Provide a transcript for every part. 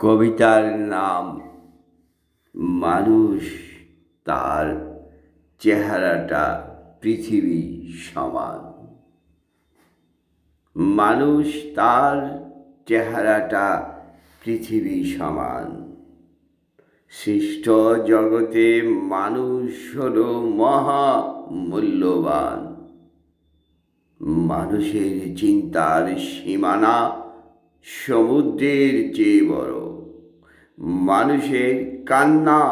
কবিতার নাম মানুষ। তার চেহারাটা পৃথিবী সমান। মানুষ তার চেহারাটা পৃথিবী সমান। সৃষ্ট জগতে মানুষ হলো মহা মূল্যবান। মানুষের চিন্তার সীমানা সমুদ্রের চেয়ে বড়। মানুষের কান্না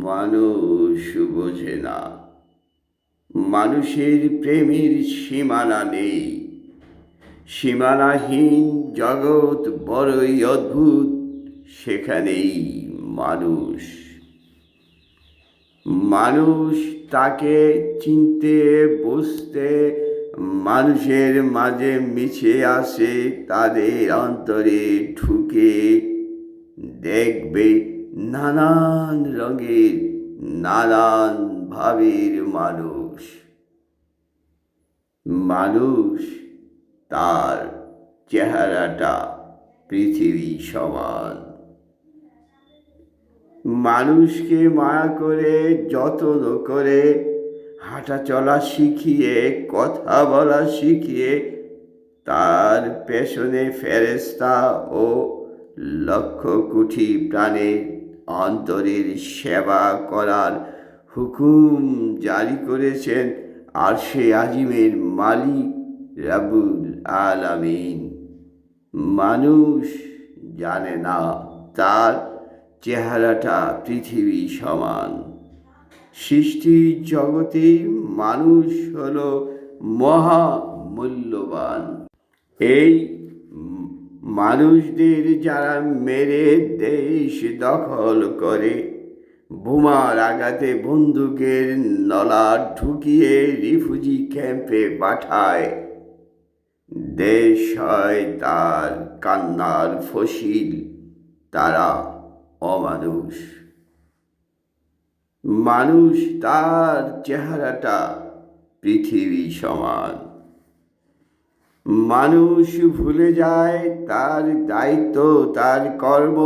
মানুষ বোঝে না। মানুষের প্রেমের সীমানা নেই। সীমানাহীন জগৎ বড়ই অদ্ভুত, সেখানেই মানুষ। মানুষ তাকে চিনতে বুঝতে মানুষের মাঝে মিশে আসে, তাদের অন্তরে ঢুকে দেখবে নানান রঙের নানান ভাবের মানুষ। মানুষ তার চেহারাটা পৃথিবী সমান। মানুষকে মায়া করে যত্ন করে হাঁটা চলা শিখিয়ে কথা বলা শিখিয়ে তার পেছনে ফেরেশতা ও লক্ষ কোটি প্রাণের অন্তরের সেবা করার হুকুম জারি করেছেন আরশে আজিমের মালিক রাব্বুল আলামিন। মানুষ জানে না তার চেহারাটা পৃথিবী সমান। সৃষ্টি জগতে মানুষ হলো মহা মূল্যবান। এই মানুষদের যারা মেরে দেশ দখল করে, বোমার আঘাতে বন্দুকের নলা ঢুকিয়ে রিফিউজি ক্যাম্পে পাঠায়, দেশ হয় তার কান্নার ফসিল, তারা অমানুষ। মানুষ তার চেহারাটা পৃথিবী সমান। মানুষ ভুলে যায় তার দায়িত্ব, তার কর্ম,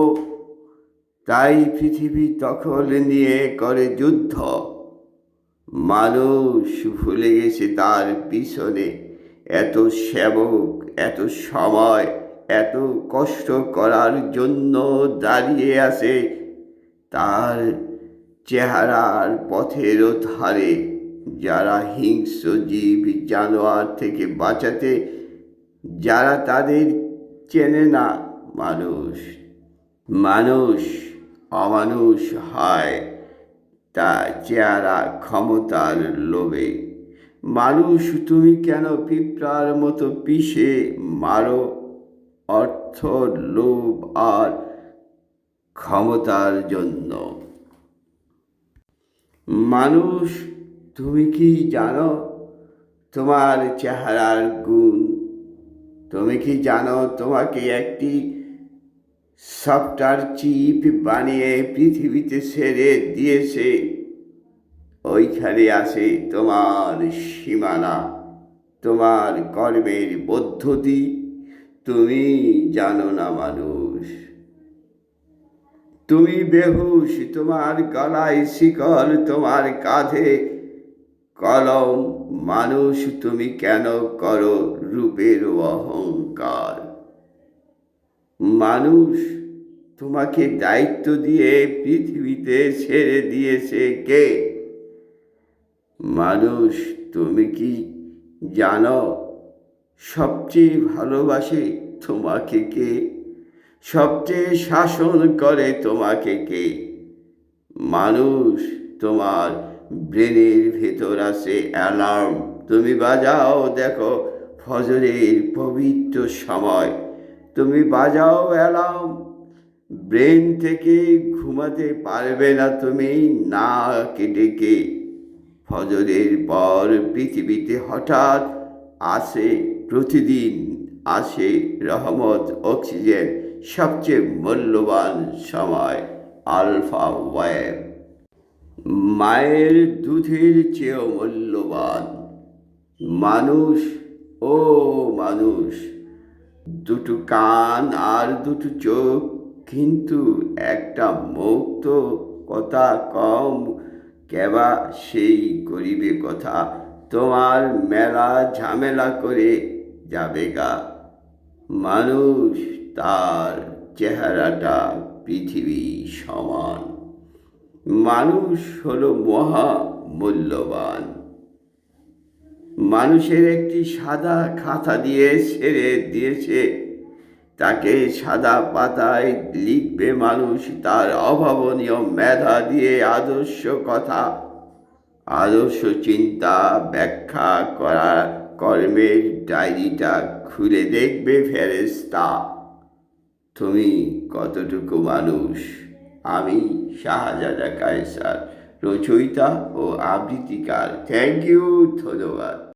তাই পৃথিবী দখল নিয়ে করে যুদ্ধ। মানুষ ভুলে গেছে তার পিছনে এত সেবক, এত সময়, এত কষ্ট করার জন্য দাঁড়িয়ে আছে। তার চেহারার পথের ধারে যারা হিংস্র জীব জানোয়ার থেকে বাঁচাতে, যারা তাদের চেনে না। মানুষ অমানুষ হয় তা চেহারা ক্ষমতার লোভে। মানুষ তুমি কেন পিঁপড়ার মতো পিষে মারো অর্থ, লোভ আর ক্ষমতার জন্য? মানুষ তুমি কি জানো তোমার চেহারার গুণ? তুমি কি জানো তোমাকে একটি সফটওয়্যার চিপ বানিয়ে পৃথিবীতে ছেড়ে দিয়েছে? ওইখানে আছে তোমার সীমানা, তোমার কর্মের পদ্ধতি। তুমি জানো না মানুষ। তুমি বেহুশ, তোমার গলায় শিকল, তোমার কাঁধে কলম। মানুষ তুমি কেন করো রূপের অহংকার? মানুষ তোমাকে দায়িত্ব দিয়ে পৃথিবীতে ছেড়ে দিয়েছে কে? মানুষ তুমি কি জানো সবচেয়ে ভালোবাসে তোমাকে কে? সবচেয়ে শাসন করে তোমাকে কে? মানুষ তোমার ব্রেনের ভেতর আছে অ্যালার্ম। তুমি বাজাও দেখো ফজরের পবিত্র সময়। তুমি বাজাও অ্যালার্ম, ব্রেন থেকে ঘুমাতে পারবে না তুমি না ডেকে। ফজরের পর পৃথিবীতে হঠাৎ আসে, প্রতিদিন আসে রহমত, অক্সিজেন, সবচেয়ে মূল্যবান সময় আলফা ওয়েভ। মায়ের দুধের চেয়েও মূল্যবান। মানুষ ও মানুষ, দুটো কান আর দুটো চোখ, কিন্তু একটা মুক্ত কথা কম কেবা সেই করিবে কথা, তোমার মেলা ঝামেলা করে যাবে গা। মানুষ তার চেহারাটা পৃথিবী সমান, মানুষ হলো মহা মূল্যবান। মানুষের একটি সাদা খাতা দিয়ে ছেড়ে দিয়েছে, তাকে সাদা পাতায় লিখবে মানুষ তার অভাবনীয় মেধা দিয়ে আদর্শ কথা, আদর্শ চিন্তা ব্যাখ্যা করা কর্মের ডায়েরিটা খুলে দেখবে ফেরেশতা। তুমি কতটুকু মানুষ। আমি শাহজাদা কায়সার, রচয়িতা ও আবৃত্তিকার। থ্যাংক ইউ, ধন্যবাদ।